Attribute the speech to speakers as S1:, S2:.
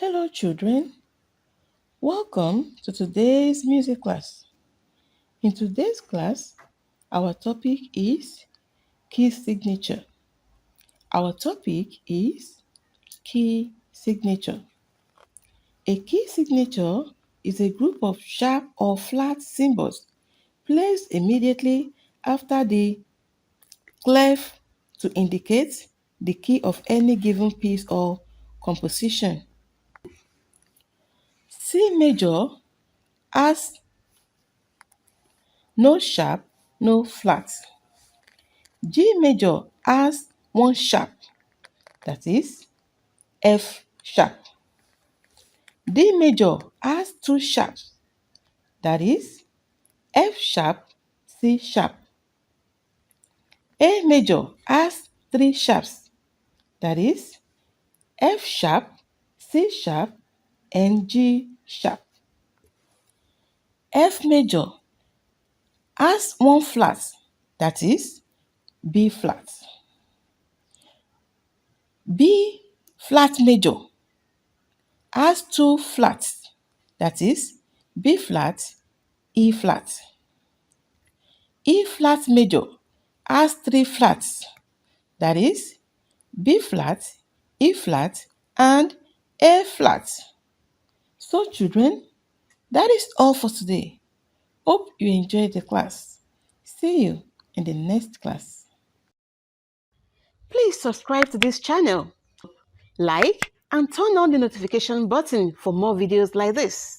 S1: Hello children, welcome to today's music class. In today's class, our topic is key signature. Our topic is key signature. A key signature is a group of sharp or flat symbols placed immediately after the clef to indicate the key of any given piece or composition. C major has no sharp, no flat. G major has one sharp, that is F sharp. D major has two sharps, that is F sharp, C sharp. A major has three sharps, that is F sharp, C sharp, and G sharp. F major has one flat, that is B flat. B flat major has two flats, that is B flat, E flat. E flat major has three flats, that is B flat, E flat, and A flat. So children, that is all for today. Hope you enjoyed the class. See you in the next class. Please subscribe to this channel, like, and turn on the notification button for more videos like this.